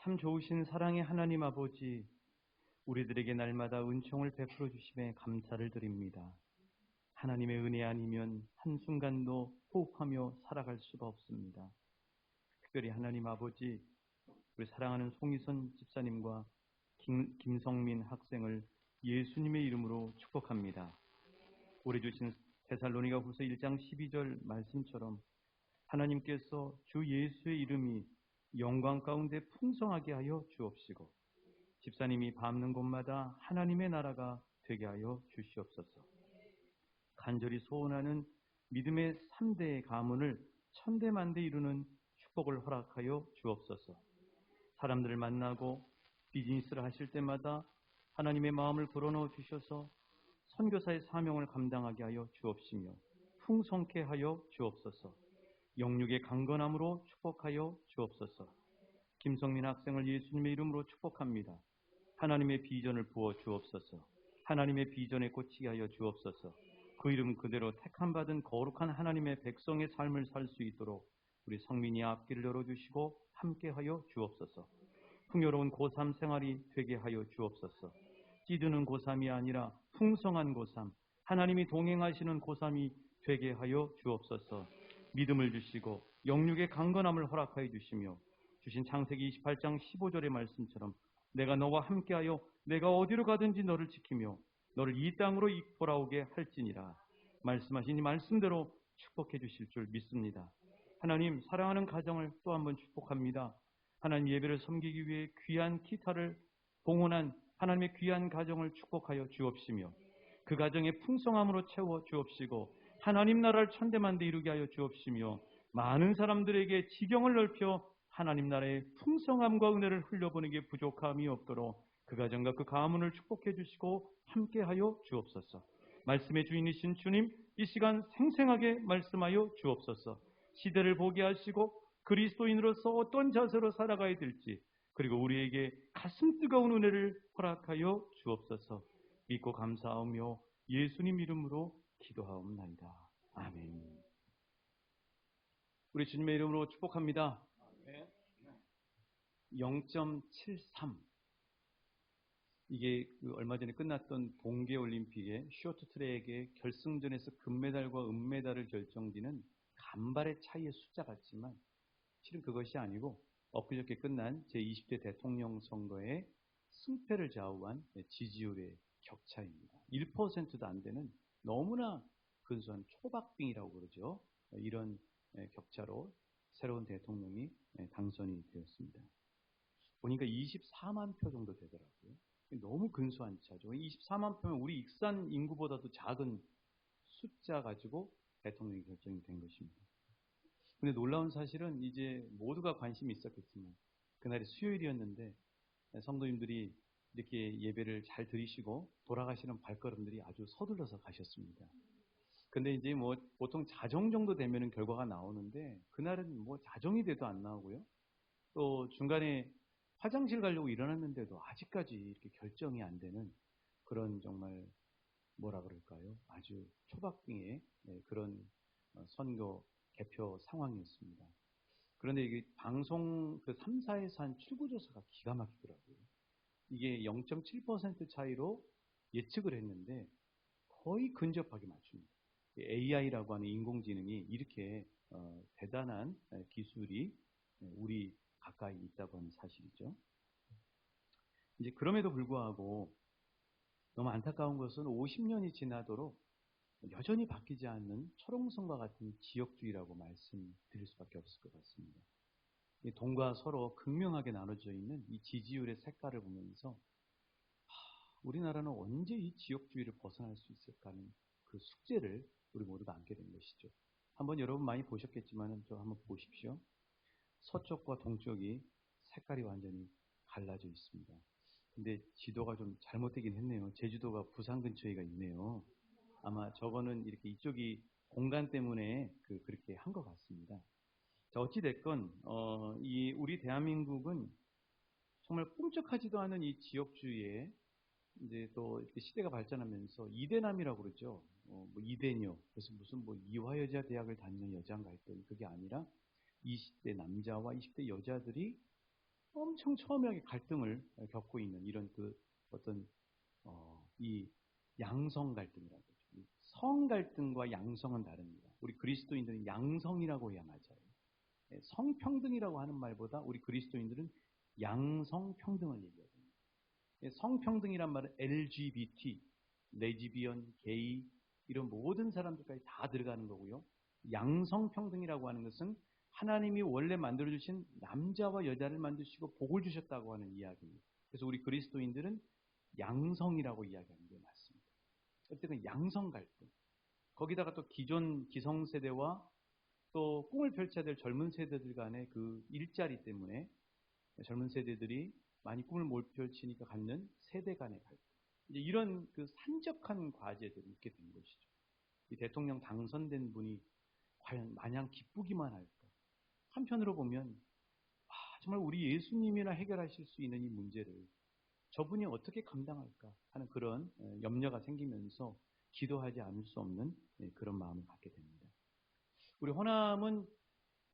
참 좋으신 사랑의 하나님 아버지, 우리들에게 날마다 은총을 베풀어 주심에 감사를 드립니다. 하나님의 은혜 아니면 한순간도 호흡하며 살아갈 수가 없습니다. 특별히 하나님 아버지, 우리 사랑하는 송희선 집사님과 김성민 학생을 예수님의 이름으로 축복합니다. 우리 주신 데살로니가 후서 1장 12절 말씀처럼 하나님께서 주 예수의 이름이 영광 가운데 풍성하게 하여 주옵시고 집사님이 밟는 곳마다 하나님의 나라가 되게 하여 주시옵소서. 간절히 소원하는 믿음의 3대의 가문을 천대만대 이루는 축복을 허락하여 주옵소서. 사람들을 만나고 비즈니스를 하실 때마다 하나님의 마음을 불어넣어 주셔서 선교사의 사명을 감당하게 하여 주옵시며 풍성케 하여 주옵소서. 영육의 강건함으로 축복하여 주옵소서. 김성민 학생을 예수님의 이름으로 축복합니다. 하나님의 비전을 부어 주옵소서. 하나님의 비전에 꽂히게 하여 주옵소서. 그 이름 그대로 택함받은 거룩한 하나님의 백성의 삶을 살 수 있도록 우리 성민이 앞길을 열어주시고 함께하여 주옵소서. 풍요로운 고3 생활이 되게 하여 주옵소서. 찌드는 고3이 아니라 풍성한 고3, 하나님이 동행하시는 고3이 되게 하여 주옵소서. 믿음을 주시고 영육의 강건함을 허락하여 주시며 주신 창세기 28장 15절의 말씀처럼 내가 너와 함께하여 내가 어디로 가든지 너를 지키며 너를 이 땅으로 돌아오게 할지니라. 말씀하신 이 말씀대로 축복해 주실 줄 믿습니다. 하나님, 사랑하는 가정을 또 한번 축복합니다. 하나님 예배를 섬기기 위해 귀한 기타를 봉헌한 하나님의 귀한 가정을 축복하여 주옵시며 그 가정의 풍성함으로 채워 주옵시고 하나님 나라를 천대만대 이루게 하여 주옵시며 많은 사람들에게 지경을 넓혀 하나님 나라의 풍성함과 은혜를 흘려보내기에 부족함이 없도록 그 가정과 그 가문을 축복해 주시고 함께하여 주옵소서. 말씀의 주인이신 주님, 이 시간 생생하게 말씀하여 주옵소서. 시대를 보게 하시고 그리스도인으로서 어떤 자세로 살아가야 될지, 그리고 우리에게 가슴 뜨거운 은혜를 허락하여 주옵소서. 믿고 감사하며 예수님 이름으로 기도하옵나이다. 아멘. 우리 주님의 이름으로 축복합니다. 0.73. 이게 얼마 전에 끝났던 동계올림픽의 쇼트트랙의 결승전에서 금메달과 은메달을 결정짓는 간발의 차이의 숫자 같지만 실은 그것이 아니고 엊그저께 끝난 제20대 대통령 선거의 승패를 좌우한 지지율의 격차입니다. 1%도 안 되는 너무나 근소한 초박빙이라고 그러죠. 이런 격차로 새로운 대통령이 당선이 되었습니다. 보니까 24만 표 정도 되더라고요. 너무 근소한 차죠. 24만 표면 우리 익산 인구보다도 작은 숫자 가지고 대통령이 결정이 된 것입니다. 근데 놀라운 사실은 이제 모두가 관심이 있었겠지만 그날이 수요일이었는데 성도님들이 이렇게 예배를 잘 드리시고 돌아가시는 발걸음들이 아주 서둘러서 가셨습니다. 근데 이제 뭐 보통 자정 정도 되면은 결과가 나오는데 그날은 뭐 자정이 돼도 안 나오고요. 또 중간에 화장실 가려고 일어났는데도 아직까지 이렇게 결정이 안 되는 그런 정말 뭐라 그럴까요? 아주 초박빙의 그런 선거 개표 상황이었습니다. 그런데 이게 방송 그 3사에서 한 출구조사가 기가 막히더라고요. 이게 0.7% 차이로 예측을 했는데 거의 근접하게 맞춥니다. AI라고 하는 인공지능이 이렇게 대단한 기술이 우리 가까이 있다고 하는 사실이죠. 이제 그럼에도 불구하고 너무 안타까운 것은 50년이 지나도록 여전히 바뀌지 않는 철옹성과 같은 지역주의라고 말씀드릴 수밖에 없을 것 같습니다. 동과 서로 극명하게 나눠져 있는 이 지지율의 색깔을 보면서 우리나라는 언제 이 지역주의를 벗어날 수 있을까 하는 그 숙제를 우리 모두가 안게 된 것이죠. 한번 여러분 많이 보셨겠지만 좀 한번 보십시오. 서쪽과 동쪽이 색깔이 완전히 갈라져 있습니다. 근데 지도가 좀 잘못되긴 했네요. 제주도가 부산 근처에가 있네요. 아마 저거는 이렇게 이쪽이 공간 때문에 그렇게 한 것 같습니다. 자, 어찌됐건, 우리 대한민국은 정말 꿈쩍하지도 않은 이 지역주의에 이제 또 이렇게 시대가 발전하면서 이대남이라고 그러죠. 뭐 이대녀. 그래서 무슨 뭐 이화여자 대학을 다니는 여자인가 했더니 그게 아니라 20대 남자와 20대 여자들이 엄청 첨예하게 갈등을 겪고 있는 이런 그 어떤 이 양성 갈등이라고 하죠. 성 갈등과 양성은 다릅니다. 우리 그리스도인들은 양성이라고 해야 맞아요. 성평등이라고 하는 말보다 우리 그리스도인들은 양성평등을 얘기합니다. 성평등이란 말은 LGBT, 레즈비언, 게이 이런 모든 사람들까지 다 들어가는 거고요. 양성평등이라고 하는 것은 하나님이 원래 만들어주신 남자와 여자를 만드시고 복을 주셨다고 하는 이야기입니다. 그래서 우리 그리스도인들은 양성이라고 이야기하는 게 맞습니다. 어쨌든 양성 갈등. 거기다가 또 기존 기성세대와 또 꿈을 펼쳐야 될 젊은 세대들 간의 그 일자리 때문에 젊은 세대들이 많이 꿈을 못 펼치니까 갖는 세대 간의 갈등. 이제 이런 그 산적한 과제들이 있게 된 것이죠. 이 대통령 당선된 분이 과연 마냥 기쁘기만 할까? 한편으로 보면 정말 우리 예수님이나 해결하실 수 있는 이 문제를 저분이 어떻게 감당할까 하는 그런 염려가 생기면서 기도하지 않을 수 없는 그런 마음을 갖게 됩니다. 우리 호남은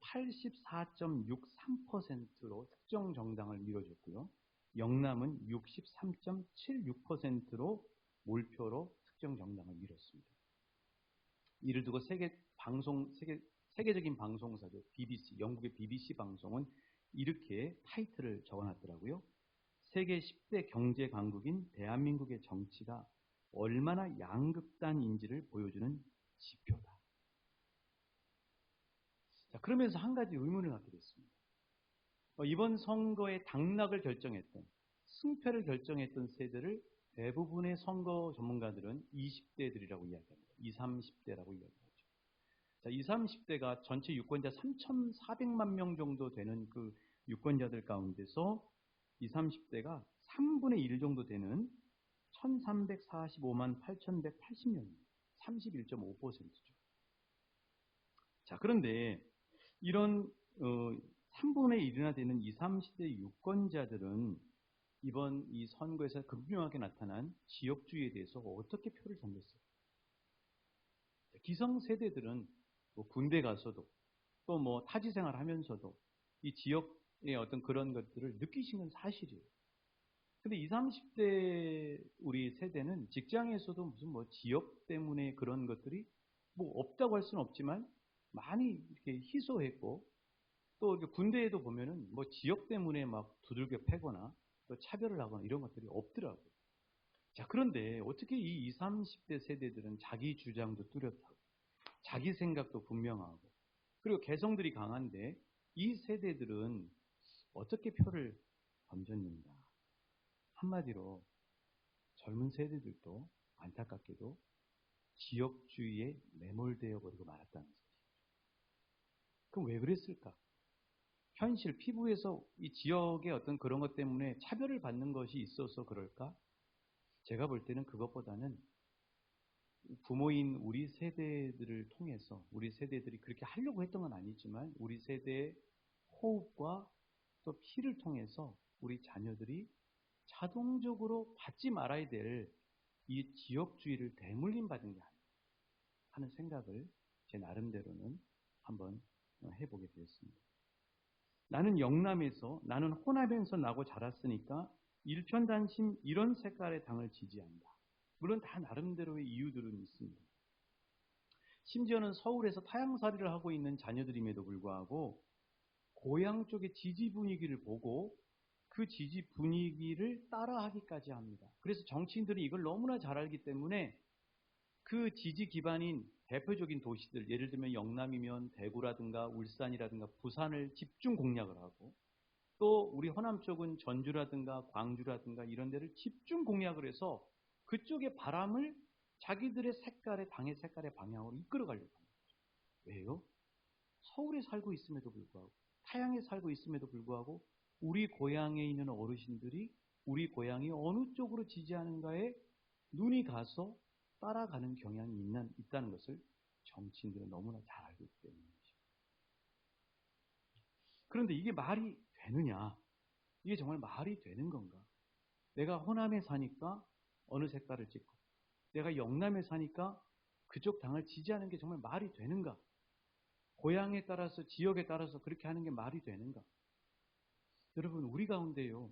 84.63%로 특정 정당을 밀어줬고요. 영남은 63.76%로 몰표로 특정 정당을 밀었습니다. 이를 두고 세계적인 방송사죠. BBC, 영국의 BBC 방송은 이렇게 타이틀을 적어놨더라고요. 세계 10대 경제 강국인 대한민국의 정치가 얼마나 양극단인지를 보여주는 지표다. 자, 그러면서 한 가지 의문을 갖게 됐습니다. 이번 선거의 당락을 결정했던, 승패를 결정했던 세대를 대부분의 선거 전문가들은 20대들이라고 이야기합니다. 20, 30대라고 이야기하죠. 자, 20, 30대가 전체 유권자 3,400만 명 정도 되는 그 유권자들 가운데서 20, 30대가 3분의 1 정도 되는 1,345만 8,180명입니다. 31.5%죠. 자, 그런데 이런 3분의 1이나 되는 20, 30대 유권자들은 이번 이 선거에서 극명하게 나타난 지역주의에 대해서 어떻게 표를 던졌어요? 기성세대들은 뭐 군대 가서도 또 뭐 타지 생활 하면서도 이 지역의 어떤 그런 것들을 느끼신 건 사실이에요. 근데 20, 30대 우리 세대는 직장에서도 무슨 뭐 지역 때문에 그런 것들이 뭐 없다고 할 수는 없지만 많이 이렇게 희소했고 또 군대에도 보면은 뭐 지역 때문에 막 두들겨 패거나 또 차별을 하거나 이런 것들이 없더라고요. 자, 그런데 어떻게 이 20, 30대 세대들은 자기 주장도 뚜렷하고 자기 생각도 분명하고 그리고 개성들이 강한데 이 세대들은 어떻게 표를 던졌는가? 한마디로 젊은 세대들도 안타깝게도 지역주의에 매몰되어 버리고 말았다는 것이죠. 그럼 왜 그랬을까? 현실, 피부에서 이 지역의 어떤 그런 것 때문에 차별을 받는 것이 있어서 그럴까? 제가 볼 때는 그것보다는 부모인 우리 세대들을 통해서 우리 세대들이 그렇게 하려고 했던 건 아니지만 우리 세대의 호흡과 또 피를 통해서 우리 자녀들이 자동적으로 받지 말아야 될 이 지역주의를 대물림 받은 게 아닌가 하는 생각을 제 나름대로는 한번 해보게 되었습니다. 나는 영남에서, 나는 호남에서 나고 자랐으니까 일편단심 이런 색깔의 당을 지지한다. 물론 다 나름대로의 이유들은 있습니다. 심지어는 서울에서 타향살이를 하고 있는 자녀들임에도 불구하고 고향 쪽의 지지 분위기를 보고 그 지지 분위기를 따라하기까지 합니다. 그래서 정치인들이 이걸 너무나 잘 알기 때문에 그 지지 기반인 대표적인 도시들, 예를 들면 영남이면 대구라든가 울산이라든가 부산을 집중 공략을 하고 또 우리 호남 쪽은 전주라든가 광주라든가 이런 데를 집중 공략을 해서 그쪽의 바람을 자기들의 색깔의 당의 색깔의 방향으로 이끌어가려고 합니다. 왜요? 서울에 살고 있음에도 불구하고 타향에 살고 있음에도 불구하고 우리 고향에 있는 어르신들이 우리 고향이 어느 쪽으로 지지하는가에 눈이 가서 따라가는 경향이 있다는 것을 정치인들은 너무나 잘 알고 있기 때문이죠. 그런데 이게 말이 되느냐? 이게 정말 말이 되는 건가? 내가 호남에 사니까 어느 색깔을 찍고 내가 영남에 사니까 그쪽 당을 지지하는 게 정말 말이 되는가? 고향에 따라서 지역에 따라서 그렇게 하는 게 말이 되는가? 여러분, 우리 가운데요,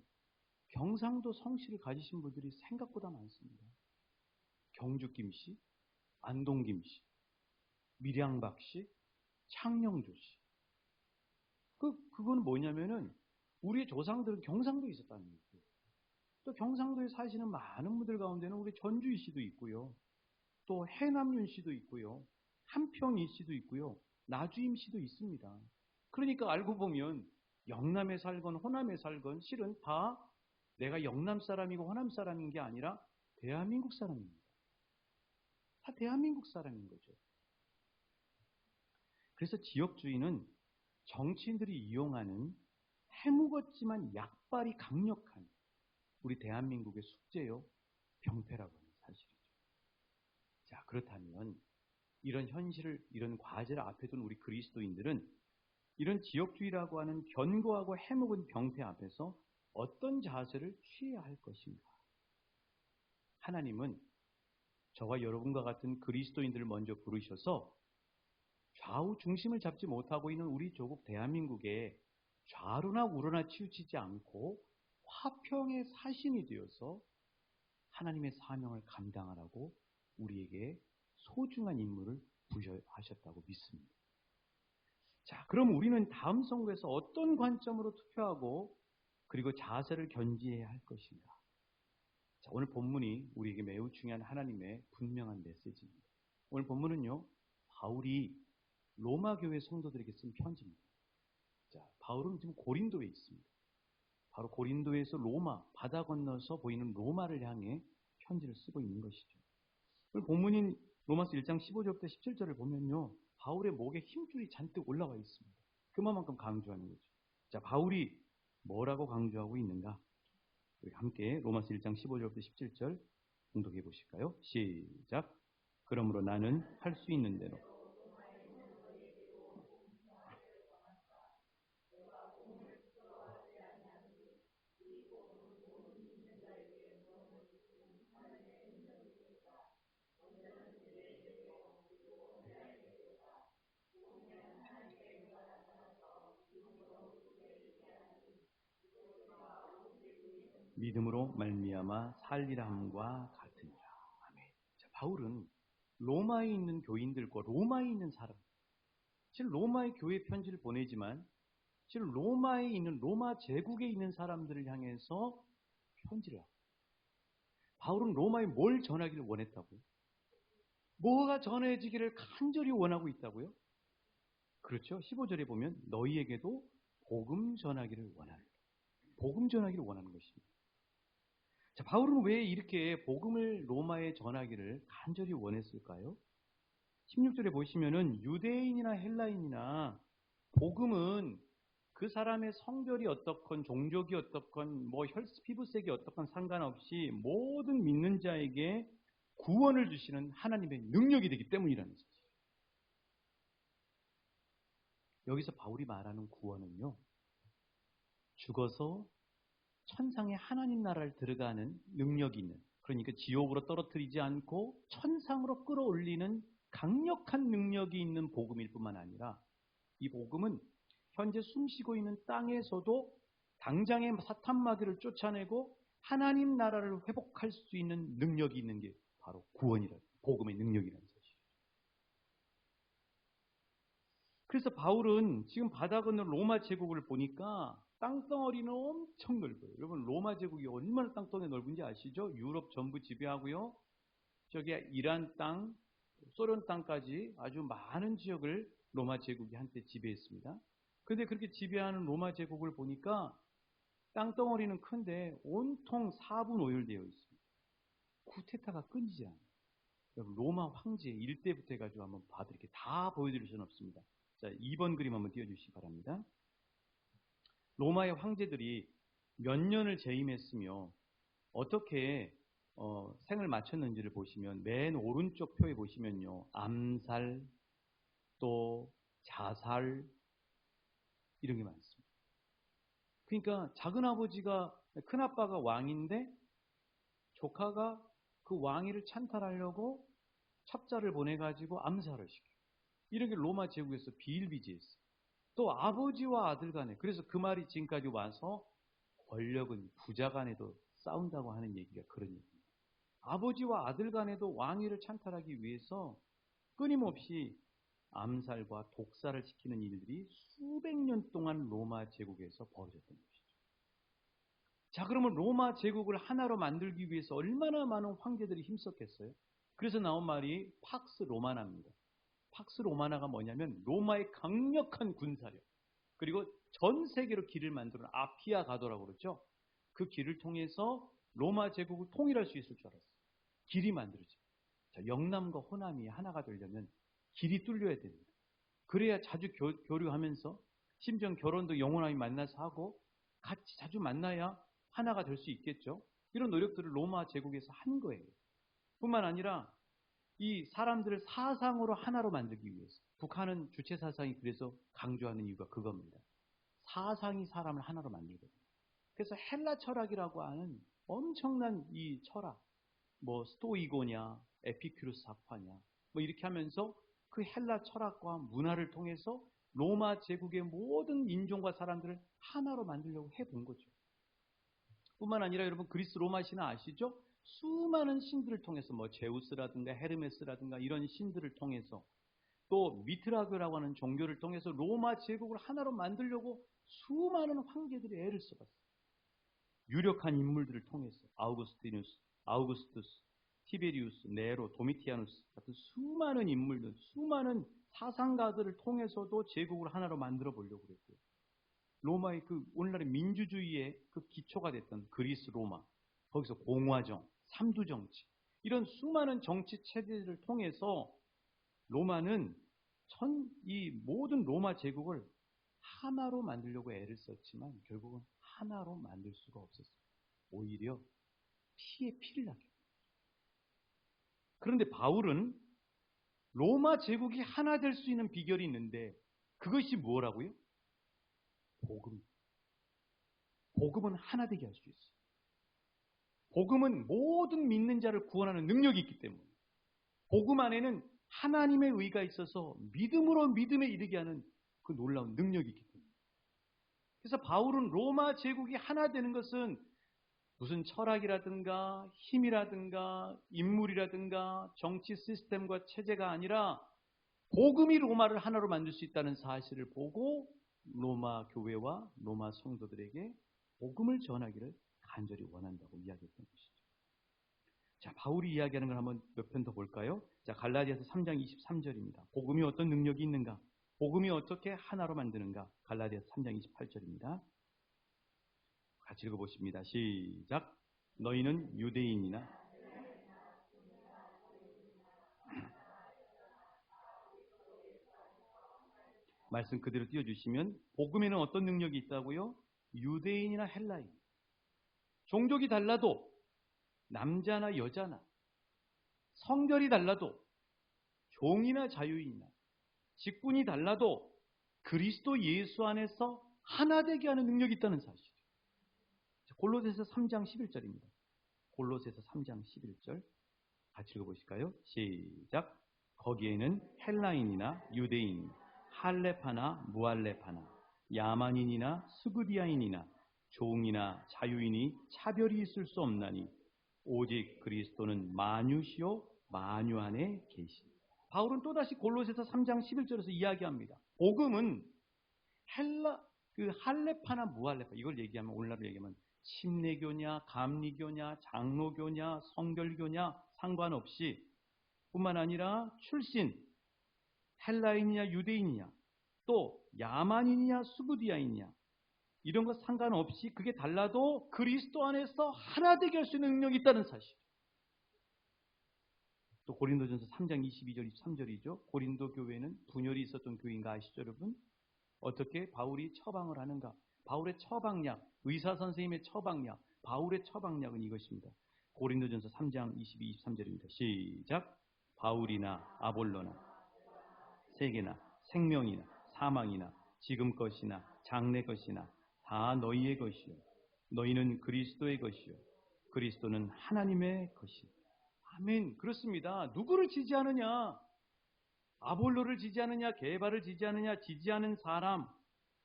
경상도 성씨를 가지신 분들이 생각보다 많습니다. 경주 김씨, 안동 김씨, 밀양박 씨, 창녕조 씨. 그건 뭐냐면은 우리의 조상들은 경상도에 있었다는 거예요. 또 경상도에 사시는 많은 분들 가운데는 우리 전주희 씨도 있고요. 또 해남윤 씨도 있고요. 한평희 씨도 있고요. 나주임 씨도 있습니다. 그러니까 알고 보면 영남에 살건 호남에 살건 실은 다 내가 영남 사람이고 호남 사람인 게 아니라 대한민국 사람입니다. 다 대한민국 사람인 거죠. 그래서 지역주의는 정치인들이 이용하는 해묵었지만 약발이 강력한 우리 대한민국의 숙제요, 병폐라고 하는 사실이죠. 자, 그렇다면 이런 현실을, 이런 과제를 앞에 둔 우리 그리스도인들은 이런 지역주의라고 하는 견고하고 해묵은 병폐 앞에서 어떤 자세를 취해야 할 것인가? 하나님은 저와 여러분과 같은 그리스도인들을 먼저 부르셔서 좌우 중심을 잡지 못하고 있는 우리 조국 대한민국에 좌로나 우로나 치우치지 않고 화평의 사신이 되어서 하나님의 사명을 감당하라고 우리에게 소중한 임무를 부여하셨다고 믿습니다. 자, 그럼 우리는 다음 선거에서 어떤 관점으로 투표하고 그리고 자세를 견지해야 할 것인가? 자, 오늘 본문이 우리에게 매우 중요한 하나님의 분명한 메시지입니다. 오늘 본문은요, 바울이 로마 교회 성도들에게 쓴 편지입니다. 자, 바울은 지금 고린도에 있습니다. 바로 고린도에서 로마, 바다 건너서 보이는 로마를 향해 편지를 쓰고 있는 것이죠. 오늘 본문인 로마서 1장 15절부터 17절을 보면요, 바울의 목에 힘줄이 잔뜩 올라와 있습니다. 그만큼 강조하는 거죠. 자, 바울이 뭐라고 강조하고 있는가? 우리 함께 로마서 1장 15절부터 17절 공독해 보실까요? 시작. 그러므로 나는 할 수 있는 대로 믿음으로 말미암아 살리라 함과 같으니라. 아멘. 자, 바울은 로마에 있는 교인들과 로마에 있는 사람, 실 로마의 교회 편지를 보내지만 실 로마에 있는 로마 제국에 있는 사람들을 향해서 편지를 하고, 바울은 로마에 뭘 전하기를 원했다고요? 뭐가 전해지기를 간절히 원하고 있다고요? 그렇죠. 15절에 보면 너희에게도 복음 전하기를 원하는, 복음 전하기를 원하는 것입니다. 자, 바울은 왜 이렇게 복음을 로마에 전하기를 간절히 원했을까요? 16절에 보시면은 유대인이나 헬라인이나 복음은 그 사람의 성별이 어떻건 종족이 어떻건 뭐 혈색 피부색이 어떻건 상관없이 모든 믿는 자에게 구원을 주시는 하나님의 능력이 되기 때문이라는 사실. 여기서 바울이 말하는 구원은요, 죽어서 천상의 하나님 나라를 들어가는 능력이 있는, 그러니까 지옥으로 떨어뜨리지 않고 천상으로 끌어올리는 강력한 능력이 있는 복음일 뿐만 아니라 이 복음은 현재 숨쉬고 있는 땅에서도 당장의 사탄 마귀를 쫓아내고 하나님 나라를 회복할 수 있는 능력이 있는 게 바로 구원이라는, 복음의 능력이라는 사실이죠. 그래서 바울은 지금 바다 건너 로마 제국을 보니까 땅덩어리는 엄청 넓어요. 여러분, 로마 제국이 얼마나 땅덩어리 넓은지 아시죠? 유럽 전부 지배하고요. 저기 이란 땅, 소련 땅까지 아주 많은 지역을 로마 제국이 한때 지배했습니다. 그런데 그렇게 지배하는 로마 제국을 보니까 땅덩어리는 큰데 온통 사분오열되어 있습니다. 쿠데타가 끊이지 않아요. 여러분, 로마 황제 일대부터 해가지고 한번 봐드릴게요. 다 보여드릴 수는 없습니다. 자, 2번 그림 한번 띄워주시기 바랍니다. 로마의 황제들이 몇 년을 재임했으며 어떻게 생을 마쳤는지를 보시면 맨 오른쪽 표에 보시면요, 암살, 또 자살, 이런 게 많습니다. 그러니까 작은아버지가, 큰아빠가 왕인데 조카가 그 왕위를 찬탈하려고 첩자를 보내가지고 암살을 시켜요. 이렇게 로마 제국에서 비일비재했어요. 또 아버지와 아들 간에, 그래서 그 말이 지금까지 와서 권력은 부자 간에도 싸운다고 하는 얘기가 그런 얘기입니다. 아버지와 아들 간에도 왕위를 찬탈하기 위해서 끊임없이 암살과 독살을 시키는 일들이 수백 년 동안 로마 제국에서 벌어졌던 것이죠. 자, 그러면 로마 제국을 하나로 만들기 위해서 얼마나 많은 황제들이 힘썼겠어요? 그래서 나온 말이 팍스 로마나입니다. 팍스 로마나가 뭐냐면 로마의 강력한 군사력, 그리고 전 세계로 길을 만드는 아피아 가도라고 그러죠. 그 길을 통해서 로마 제국을 통일할 수 있을 줄 알았어요. 길이 만들어져요. 자, 영남과 호남이 하나가 되려면 길이 뚫려야 됩니다. 그래야 자주 교류하면서 심지어 결혼도 영원하게 만나서 하고 같이 자주 만나야 하나가 될 수 있겠죠. 이런 노력들을 로마 제국에서 한 거예요. 뿐만 아니라 이 사람들을 사상으로 하나로 만들기 위해서, 북한은 주체 사상이 그래서 강조하는 이유가 그겁니다. 사상이 사람을 하나로 만들거든요. 그래서 헬라 철학이라고 하는 엄청난 이 철학, 뭐 스토이고냐, 에피큐르스 학파냐, 뭐 이렇게 하면서 그 헬라 철학과 문화를 통해서 로마 제국의 모든 인종과 사람들을 하나로 만들려고 해본 거죠. 뿐만 아니라 여러분 그리스 로마 신화 아시죠? 수많은 신들을 통해서 뭐 제우스라든가 헤르메스라든가 이런 신들을 통해서 또 미트라교라고 하는 종교를 통해서 로마 제국을 하나로 만들려고 수많은 황제들이 애를 써봤어요. 유력한 인물들을 통해서 아우구스투스, 티베리우스, 네로, 도미티아누스 같은 수많은 인물들, 수많은 사상가들을 통해서도 제국을 하나로 만들어 보려고 그랬고요. 로마의 그 오늘날의 민주주의의 그 기초가 됐던 그리스 로마, 거기서 공화정, 삼두정치, 이런 수많은 정치 체제를 통해서 로마는 이 모든 로마 제국을 하나로 만들려고 애를 썼지만 결국은 하나로 만들 수가 없었어요. 오히려 피를 나게. 그런데 바울은 로마 제국이 하나 될 수 있는 비결이 있는데 그것이 뭐라고요? 복음. 복음은 하나 되게 할 수 있어요. 복음은 모든 믿는 자를 구원하는 능력이 있기 때문에 복음 안에는 하나님의 의가 있어서 믿음으로 믿음에 이르게 하는 그 놀라운 능력이 있기 때문에. 그래서 바울은 로마 제국이 하나 되는 것은 무슨 철학이라든가 힘이라든가 인물이라든가 정치 시스템과 체제가 아니라 복음이 로마를 하나로 만들 수 있다는 사실을 보고 로마 교회와 로마 성도들에게 복음을 전하기를 간절히 원한다고 이야기했던 것이죠. 자, 바울이 이야기하는 걸 한번 몇 편 더 볼까요? 자, 갈라디아서 3장 23절입니다. 복음이 어떤 능력이 있는가? 복음이 어떻게 하나로 만드는가? 갈라디아서 3장 28절입니다. 같이 읽어보십니다. 시작. 너희는 유대인이나 말씀 그대로 띄워주시면 복음에는 어떤 능력이 있다고요? 유대인이나 헬라인, 종족이 달라도 남자나 여자나 성별이 달라도 종이나 자유인이나 직분이 달라도 그리스도 예수 안에서 하나 되게 하는 능력이 있다는 사실이죠. 골로새서 3장 11절입니다. 골로새서 3장 11절 같이 읽어보실까요? 시작. 거기에는 헬라인이나 유대인, 할레파나 무할레파나, 야만인이나 스구디아인이나 종이나 자유인이 차별이 있을 수 없나니 오직 그리스도는 만유시요 만유 안에 계시. 바울은 또다시 골로새서 3장 11절에서 이야기합니다. 복음은 할레파나 무할레파, 이걸 얘기하면 오늘날로 얘기하면 침례교냐 감리교냐 장로교냐 성결교냐 상관없이 뿐만 아니라 출신 헬라인이냐 유대인이냐 또 야만인이냐 수구디아인이냐 이런 것 상관없이 그게 달라도 그리스도 안에서 하나 되게 할 수 있는 능력이 있다는 사실. 또 고린도전서 3장 22절 23절이죠. 고린도 교회는 분열이 있었던 교회인가 아시죠 여러분? 어떻게 바울이 처방을 하는가? 바울의 처방약, 의사 선생님의 처방약, 바울의 처방약은 이것입니다. 고린도전서 3장 22, 23절입니다. 시작. 바울이나 아볼로나 세계나 생명이나 사망이나 지금 것이나 장래 것이나 다 너희의 것이요 너희는 그리스도의 것이요 그리스도는 하나님의 것이요. 아멘. 그렇습니다. 누구를 지지하느냐? 아볼로를 지지하느냐, 게바를 지지하느냐, 지지하는 사람,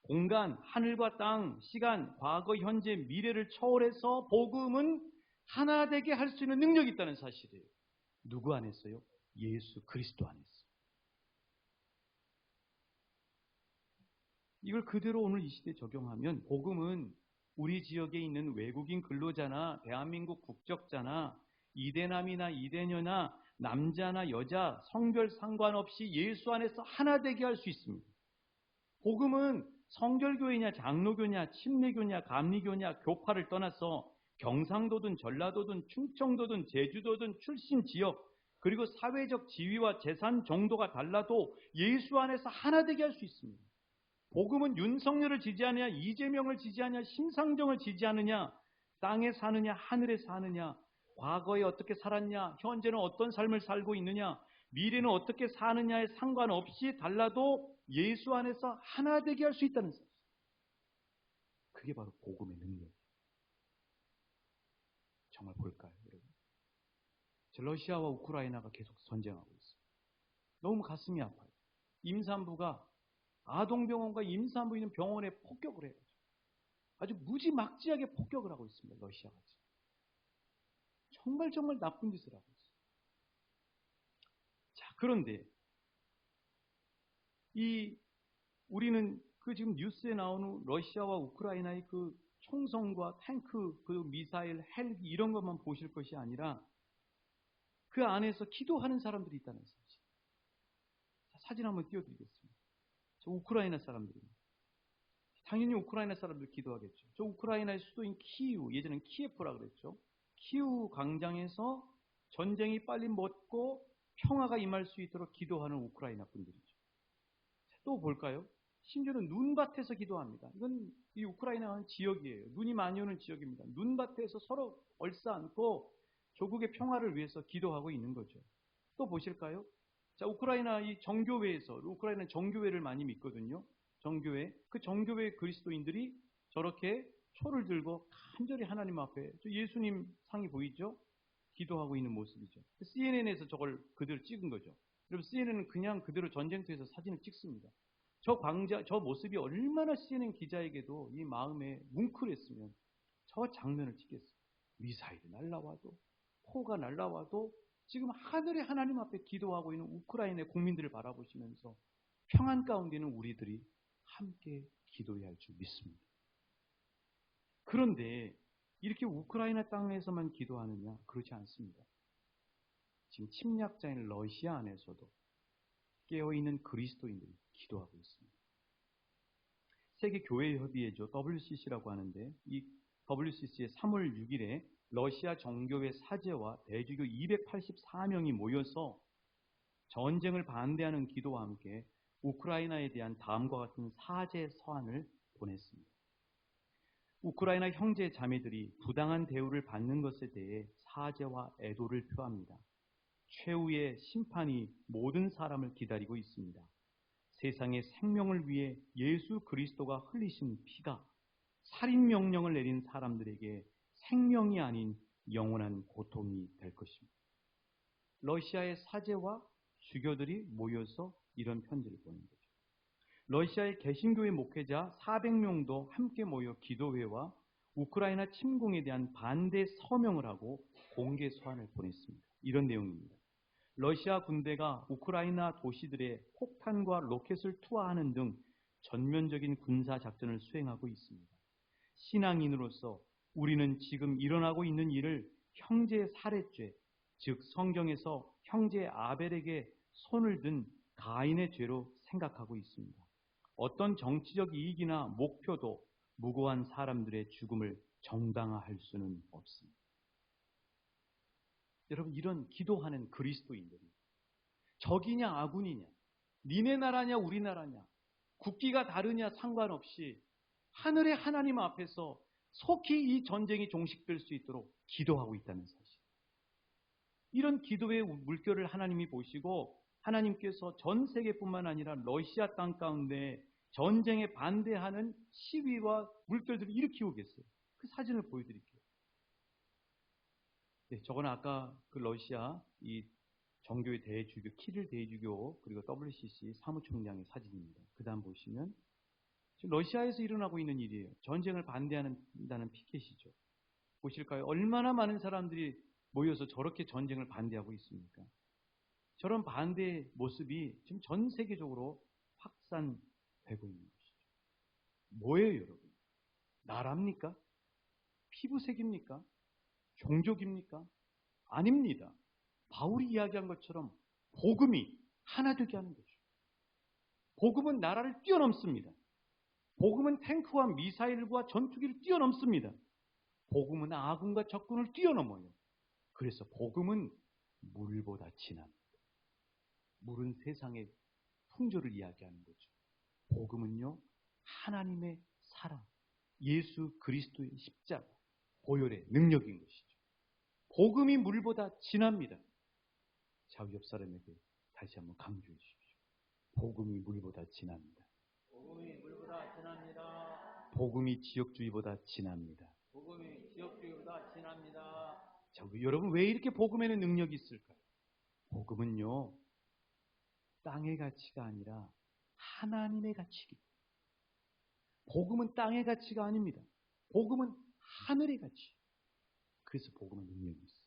공간, 하늘과 땅, 시간, 과거, 현재, 미래를 초월해서 복음은 하나 되게 할 수 있는 능력이 있다는 사실이에요. 누구 안에서요? 예수 그리스도 안에서. 이걸 그대로 오늘 이 시대에 적용하면 복음은 우리 지역에 있는 외국인 근로자나 대한민국 국적자나 이대남이나 이대녀나 남자나 여자 성별 상관없이 예수 안에서 하나 되게 할 수 있습니다. 복음은 성결교회냐 장로교냐 침례교냐 감리교냐 교파를 떠나서 경상도든 전라도든 충청도든 제주도든 출신 지역 그리고 사회적 지위와 재산 정도가 달라도 예수 안에서 하나 되게 할 수 있습니다. 복음은 윤석열을 지지하느냐 이재명을 지지하느냐 심상정을 지지하느냐 땅에 사느냐 하늘에 사느냐 과거에 어떻게 살았냐 현재는 어떤 삶을 살고 있느냐 미래는 어떻게 사느냐에 상관없이 달라도 예수 안에서 하나 되게 할 수 있다는 사실. 그게 바로 복음의 능력이에요. 정말 볼까요, 여러분? 러시아와 우크라이나가 계속 전쟁하고 있어요. 너무 가슴이 아파요. 임산부가 아동병원과 임산부 있는 병원에 폭격을 해요. 아주 무지막지하게 폭격을 하고 있습니다. 러시아가. 정말 나쁜 짓을 하고 있어요. 자, 그런데 우리는 그 지금 뉴스에 나오는 러시아와 우크라이나의 그 총성과 탱크, 그 미사일, 헬기 이런 것만 보실 것이 아니라 그 안에서 기도하는 사람들이 있다는 사실. 자, 사진 한번 띄워드리겠습니다. 저 우크라이나 사람들입니다. 당연히 우크라이나 사람들 기도하겠죠. 저 우크라이나의 수도인 키이우, 예전엔 키예프라 그랬죠. 키이우 광장에서 전쟁이 빨리 멎고 평화가 임할 수 있도록 기도하는 우크라이나 분들이죠. 또 볼까요? 심지어는 눈밭에서 기도합니다. 이건 이 우크라이나는 지역이에요. 눈이 많이 오는 지역입니다. 눈밭에서 서로 얼싸안고 조국의 평화를 위해서 기도하고 있는 거죠. 또 보실까요? 자, 우크라이나 이 정교회에서, 우크라이나는 정교회를 많이 믿거든요. 정교회, 그 정교회 그리스도인들이 저렇게 초를 들고 간절히 하나님 앞에, 저 예수님 상이 보이죠? 기도하고 있는 모습이죠. CNN에서 저걸 그대로 찍은 거죠. 여러분, CNN은 그냥 그대로 전쟁터에서 사진을 찍습니다. 저 모습이 얼마나 CNN 기자에게도 이 마음에 뭉클했으면 저 장면을 찍겠어요. 미사일이 날라와도, 포가 날라와도 지금 하늘의 하나님 앞에 기도하고 있는 우크라이나의 국민들을 바라보시면서 평안 가운데 있는 우리들이 함께 기도해야 할 줄 믿습니다. 그런데 이렇게 우크라이나 땅에서만 기도하느냐? 그렇지 않습니다. 지금 침략자인 러시아 안에서도 깨어있는 그리스도인들이 기도하고 있습니다. 세계교회협의회죠. WCC라고 하는데 이 WCC의 3월 6일에 러시아 정교회 사제와 대주교 284명이 모여서 전쟁을 반대하는 기도와 함께 우크라이나에 대한 다음과 같은 사제 서한을 보냈습니다. 우크라이나 형제 자매들이 부당한 대우를 받는 것에 대해 사죄와 애도를 표합니다. 최후의 심판이 모든 사람을 기다리고 있습니다. 세상의 생명을 위해 예수 그리스도가 흘리신 피가 살인 명령을 내린 사람들에게 생명이 아닌 영원한 고통이 될 것입니다. 러시아의 사제와 주교들이 모여서 이런 편지를 보낸 거죠. 러시아의 개신교회 목회자 400명도 함께 모여 기도회와 우크라이나 침공에 대한 반대 서명을 하고 공개 서한을 보냈습니다. 이런 내용입니다. 러시아 군대가 우크라이나 도시들의 폭탄과 로켓을 투하하는 등 전면적인 군사 작전을 수행하고 있습니다. 신앙인으로서 우리는 지금 일어나고 있는 일을 형제 살해죄, 즉 성경에서 형제 아벨에게 손을 든 가인의 죄로 생각하고 있습니다. 어떤 정치적 이익이나 목표도 무고한 사람들의 죽음을 정당화할 수는 없습니다. 여러분, 이런 기도하는 그리스도인들이 적이냐 아군이냐, 니네 나라냐 우리나라냐, 국기가 다르냐 상관없이 하늘의 하나님 앞에서 속히 이 전쟁이 종식될 수 있도록 기도하고 있다는 사실. 이런 기도의 물결을 하나님이 보시고 하나님께서 전 세계뿐만 아니라 러시아 땅 가운데 전쟁에 반대하는 시위와 물결들을 일으키고 계세요. 그 사진을 보여드릴게요. 네, 저건 아까 그 러시아 이 정교회 대주교, 키릴 대주교 그리고 WCC 사무총장의 사진입니다. 그 다음 보시면 러시아에서 일어나고 있는 일이에요. 전쟁을 반대한다는 피켓이죠. 보실까요? 얼마나 많은 사람들이 모여서 저렇게 전쟁을 반대하고 있습니까? 저런 반대의 모습이 지금 전 세계적으로 확산되고 있는 것이죠. 뭐예요, 여러분? 나라입니까? 피부색입니까? 종족입니까? 아닙니다. 바울이 이야기한 것처럼 복음이 하나 되게 하는 거죠. 복음은 나라를 뛰어넘습니다. 복음은 탱크와 미사일과 전투기를 뛰어넘습니다. 복음은 아군과 적군을 뛰어넘어요. 그래서 복음은 물보다 진합니다. 물은 세상의 풍조를 이야기하는 거죠. 복음은요, 하나님의 사랑, 예수 그리스도의 십자가, 보혈의 능력인 것이죠. 복음이 물보다 진합니다. 좌우 옆 사람에게 다시 한번 강조해 주십시오. 복음이 물보다 진합니다. 복음이 물보다 진합니다. 복음이 지역주의보다 진합니다. 복음이 지역주의보다 진합니다. 자, 여러분 왜 이렇게 복음에는 능력이 있을까요? 복음은요, 땅의 가치가 아니라 하나님의 가치입니다. 복음은 땅의 가치가 아닙니다. 복음은 하늘의 가치. 그래서 복음은 능력이 있어요.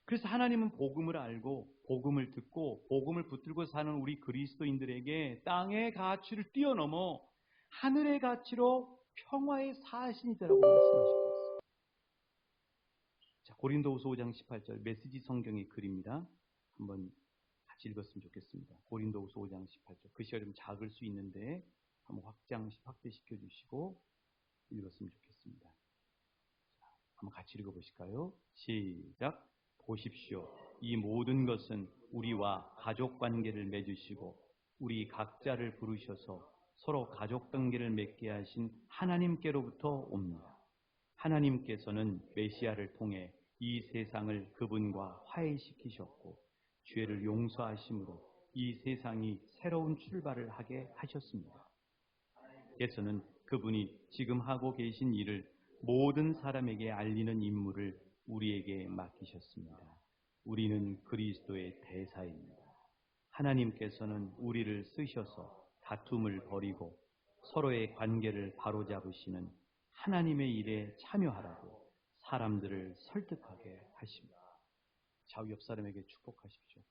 그래서 하나님은 복음을 알고 복음을 듣고 복음을 붙들고 사는 우리 그리스도인들에게 땅의 가치를 뛰어넘어 하늘의 가치로 평화의 사신이라고 말씀하시고 있습니다. 자, 고린도후서 5장 18절 메시지 성경의 글입니다. 한번 같이 읽었으면 좋겠습니다. 고린도후서 5장 18절. 글씨가 좀 작을 수 있는데 한번 확대시켜 주시고 읽었으면 좋겠습니다. 자, 한번 같이 읽어보실까요? 시작. 보십시오. 이 모든 것은 우리와 가족 관계를 맺으시고 우리 각자를 부르셔서 서로 가족 관계를 맺게 하신 하나님께로부터 옵니다. 하나님께서는 메시아를 통해 이 세상을 그분과 화해시키셨고 죄를 용서하심으로 이 세상이 새로운 출발을 하게 하셨습니다. 께서는 그분이 지금 하고 계신 일을 모든 사람에게 알리는 임무를 우리에게 맡기셨습니다. 우리는 그리스도의 대사입니다. 하나님께서는 우리를 쓰셔서 다툼을 버리고 서로의 관계를 바로잡으시는 하나님의 일에 참여하라고 사람들을 설득하게 하십니다. 좌우 옆 사람에게 축복하십시오.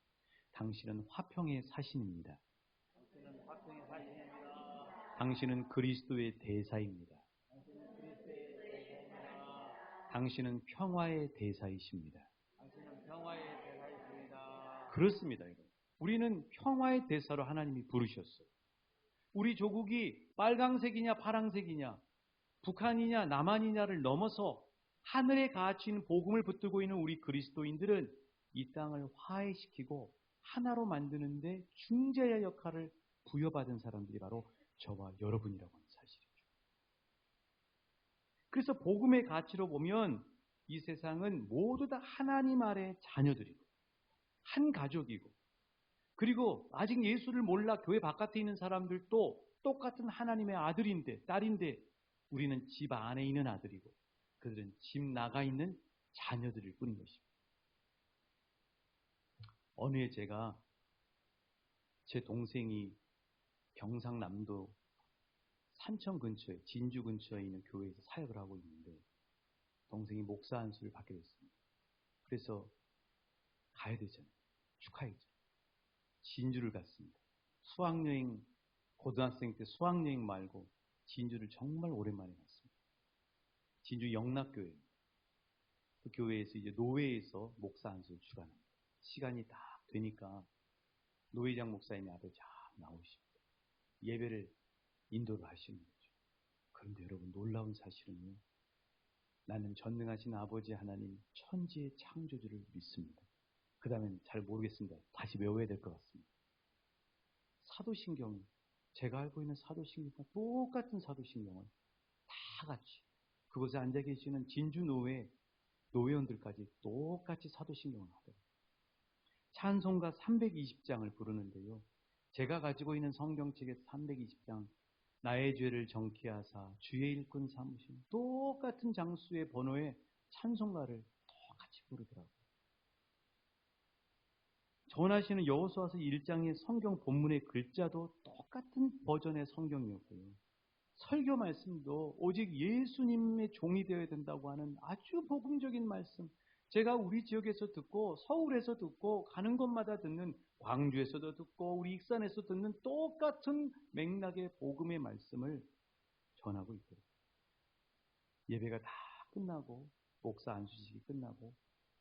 당신은 화평의 사신입니다. 당신은 화평의 사신입니다. 당신은 그리스도의 대사입니다. 당신은 그리스도의 대사입니다. 당신은 평화의 대사이십니다. 당신은 평화의 대사이십니다. 그렇습니다, 여러분. 우리는 평화의 대사로 하나님이 부르셨어요. 우리 조국이 빨강색이냐 파랑색이냐 북한이냐 남한이냐를 넘어서 하늘의 가치인 복음을 붙들고 있는 우리 그리스도인들은 이 땅을 화해시키고 하나로 만드는데 중재의 역할을 부여받은 사람들이 바로 저와 여러분이라고 하는 사실이죠. 그래서 복음의 가치로 보면 이 세상은 모두 다 하나님 아래의 자녀들이고 한 가족이고 그리고 아직 예수를 몰라 교회 바깥에 있는 사람들도 똑같은 하나님의 아들인데 딸인데 우리는 집 안에 있는 아들이고 그들은 집 나가 있는 자녀들일 뿐인 것입니다. 어느 해 제가 제 동생이 경상남도 산청 근처에 진주 근처에 있는 교회에서 사역을 하고 있는데 동생이 목사 안수를 받게 됐습니다. 그래서 가야 되잖아요. 축하해죠. 진주를 갔습니다. 수학여행 고등학생 때 수학여행 말고 진주를 정말 오랜만에 갔습니다. 진주 영락교회 그 교회에서 이제 노회에서 목사 안수를 주관합니다. 시간이 딱 되니까 노회장 목사님이 앞에 쫙 나오십니다. 예배를 인도를 하시는 거죠. 그런데 여러분 놀라운 사실은요. 나는 전능하신 아버지 하나님 천지의 창조주를 믿습니다. 그 다음엔 잘 모르겠습니다. 다시 외워야 될 것 같습니다. 사도신경, 제가 알고 있는 사도신경과 똑같은 사도신경을 다 같이 그곳에 앉아 계시는 진주노회 노회원들까지 똑같이 사도신경을 하더라고요. 찬송가 320장을 부르는데요. 제가 가지고 있는 성경책의 320장 나의 죄를 정케하사 주의 일꾼 삼으신 똑같은 장수의 번호의 찬송가를 똑같이 부르더라고요. 전하시는 여호수아서 1장의 성경 본문의 글자도 똑같은 버전의 성경이었고요. 설교 말씀도 오직 예수님의 종이 되어야 된다고 하는 아주 복음적인 말씀. 제가 우리 지역에서 듣고 서울에서 듣고 가는 곳마다 듣는 광주에서도 듣고 우리 익산에서 듣는 똑같은 맥락의 복음의 말씀을 전하고 있더라고요. 예배가 다 끝나고 목사 안수식이 끝나고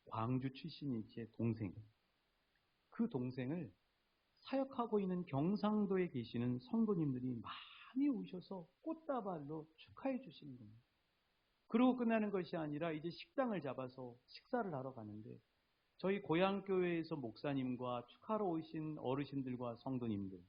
광주 출신인 제 동생, 그 동생을 사역하고 있는 경상도에 계시는 성도님들이 많이 오셔서 꽃다발로 축하해 주시는 겁니다. 그러고 끝나는 것이 아니라 이제 식당을 잡아서 식사를 하러 가는데 저희 고향교회에서 목사님과 축하러 오신 어르신들과 성도님들,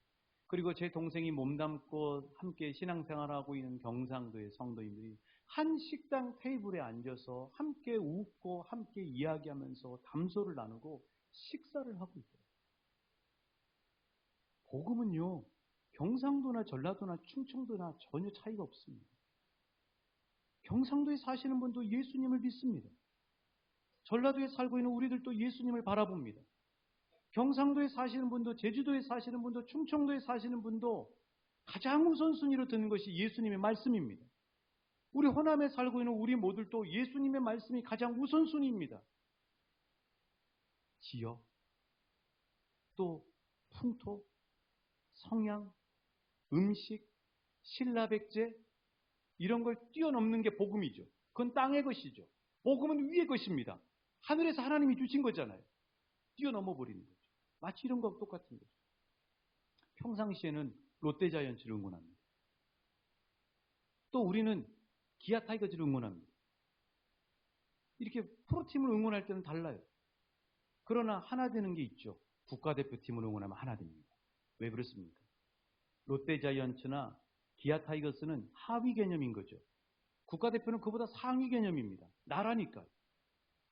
그리고 제 동생이 몸담고 함께 신앙생활하고 있는 경상도의 성도님들이 한 식당 테이블에 앉아서 함께 웃고 함께 이야기하면서 담소를 나누고 식사를 하고 있더라고요. 복음은요, 경상도나 전라도나 충청도나 전혀 차이가 없습니다. 경상도에 사시는 분도 예수님을 믿습니다. 전라도에 살고 있는 우리들도 예수님을 바라봅니다. 경상도에 사시는 분도, 제주도에 사시는 분도, 충청도에 사시는 분도 가장 우선순위로 듣는 것이 예수님의 말씀입니다. 우리 호남에 살고 있는 우리 모두도 예수님의 말씀이 가장 우선순위입니다. 지역, 또 풍토, 성향, 음식, 신라백제 이런 걸 뛰어넘는 게 복음이죠. 그건 땅의 것이죠. 복음은 위의 것입니다. 하늘에서 하나님이 주신 거잖아요. 뛰어넘어 버리는 거죠. 마치 이런 거하고 똑같은 거죠. 평상시에는 롯데자이언츠를 응원합니다. 또 우리는 기아 타이거즈를 응원합니다. 이렇게 프로팀을 응원할 때는 달라요. 그러나 하나 되는 게 있죠. 국가대표팀을 응원하면 하나 됩니다. 왜 그렇습니까? 롯데자이언츠나 기아 타이거스는 하위 개념인 거죠. 국가대표는 그보다 상위 개념입니다. 나라니까요.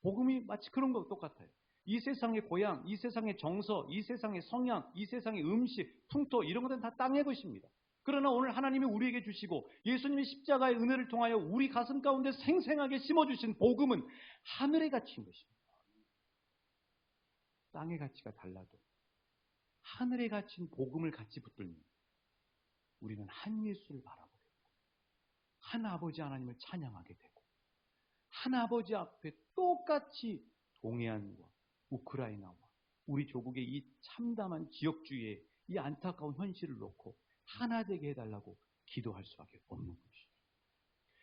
복음이 마치 그런 거 똑같아요. 이 세상의 고향, 이 세상의 정서, 이 세상의 성향, 이 세상의 음식, 풍토 이런 것들은 다 땅의 것입니다. 그러나 오늘 하나님이 우리에게 주시고 예수님의 십자가의 은혜를 통하여 우리 가슴 가운데 생생하게 심어주신 복음은 하늘의 가치인 것입니다. 땅의 가치가 달라도 하늘의 가치인 복음을 같이 붙들면 우리는 한 예수를 바라보게 되고 한 아버지 하나님을 찬양하게 되고 한 아버지 앞에 똑같이 동해안과 우크라이나와 우리 조국의 이 참담한 지역주의의 이 안타까운 현실을 놓고 하나 되게 해달라고 기도할 수밖에 없는 것이죠.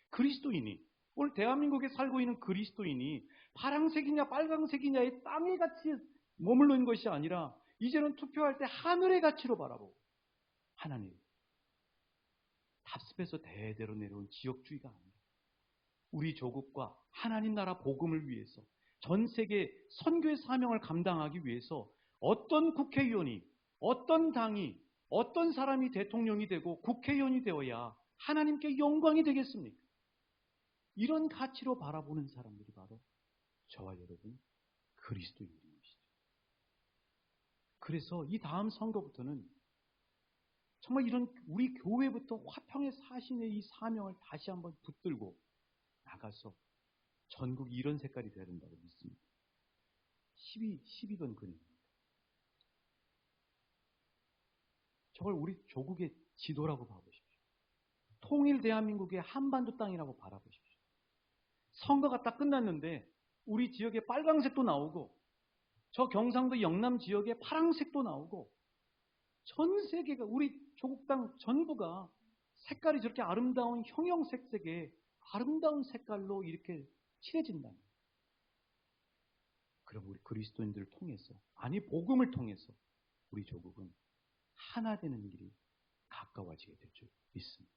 그리스도인이 오늘 대한민국에 살고 있는 그리스도인이 파랑색이냐 빨강색이냐의 땅의 가치에 머물러 있는 것이 아니라 이제는 투표할 때 하늘의 가치로 바라보고 하나님 답습에서 대대로 내려온 지역주의가 아니라 우리 조국과 하나님 나라 복음을 위해서 전 세계 선교의 사명을 감당하기 위해서 어떤 국회의원이 어떤 당이 어떤 사람이 대통령이 되고 국회의원이 되어야 하나님께 영광이 되겠습니까? 이런 가치로 바라보는 사람들이 바로 저와 여러분 그리스도인인 것이죠. 그래서 이 다음 선거부터는 정말 이런 우리 교회부터 화평의 사신의 이 사명을 다시 한번 붙들고 나가서 전국이 이런 색깔이 되어야 된다고 믿습니다. 12번 그림입니다. 저걸 우리 조국의 지도라고 봐보십시오. 통일 대한민국의 한반도 땅이라고 바라보십시오. 선거가 딱 끝났는데 우리 지역에 빨강색도 나오고 저 경상도 영남 지역에 파랑색도 나오고 전 세계가 우리 조국 땅 전부가 색깔이 저렇게 아름다운 형형색색의 아름다운 색깔로 이렇게 칠해진다. 그럼 우리 그리스도인들을 통해서 아니 복음을 통해서 우리 조국은 하나 되는 길이 가까워지게 될 줄 믿습니다.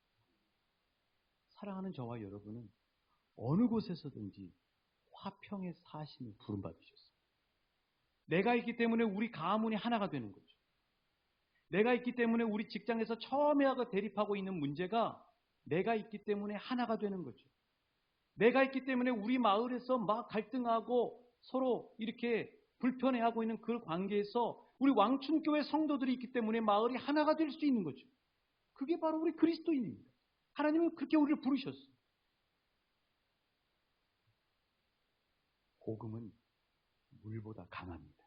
사랑하는 저와 여러분은 어느 곳에서든지 화평의 사신을 부름받으셨습니다. 내가 있기 때문에 우리 가문이 하나가 되는 거죠. 내가 있기 때문에 우리 직장에서 첨예하게 대립하고 있는 문제가 내가 있기 때문에 하나가 되는 거죠. 내가 있기 때문에 우리 마을에서 막 갈등하고 서로 이렇게 불편해하고 있는 그 관계에서 우리 왕춘교회 성도들이 있기 때문에 마을이 하나가 될 수 있는 거죠. 그게 바로 우리 그리스도인입니다. 하나님은 그렇게 우리를 부르셨어요. 복음은 물보다 강합니다.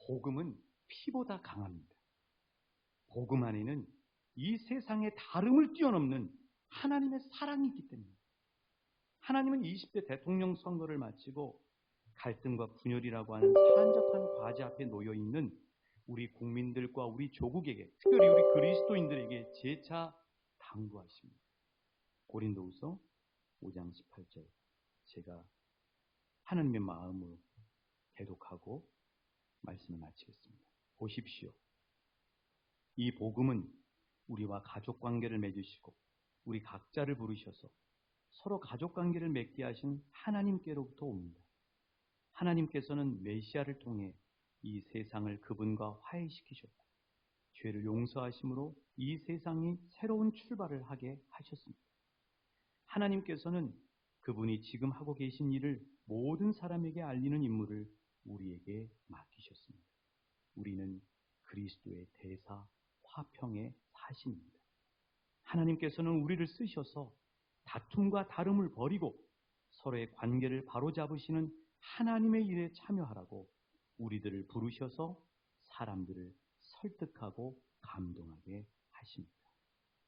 복음은 피보다 강합니다. 복음 안에는 이 세상의 다름을 뛰어넘는 하나님의 사랑이 있기 때문입니다. 하나님은 20대 대통령 선거를 마치고 갈등과 분열이라고 하는 산적한 과제 앞에 놓여 있는 우리 국민들과 우리 조국에게, 특별히 우리 그리스도인들에게 재차 당부하십니다. 고린도후서 5장 18절, 제가 하나님의 마음으로 대독하고 말씀을 마치겠습니다. 보십시오. 이 복음은 우리와 가족 관계를 맺으시고 우리 각자를 부르셔서 서로 가족 관계를 맺게 하신 하나님께로부터 옵니다. 하나님께서는 메시아를 통해 이 세상을 그분과 화해시키셨고 죄를 용서하심으로 이 세상이 새로운 출발을 하게 하셨습니다. 하나님께서는 그분이 지금 하고 계신 일을 모든 사람에게 알리는 임무를 우리에게 맡기셨습니다. 우리는 그리스도의 대사 화평의 사신입니다. 하나님께서는 우리를 쓰셔서 다툼과 다름을 버리고 서로의 관계를 바로잡으시는 하나님의 일에 참여하라고 우리들을 부르셔서 사람들을 설득하고 감동하게 하십니다.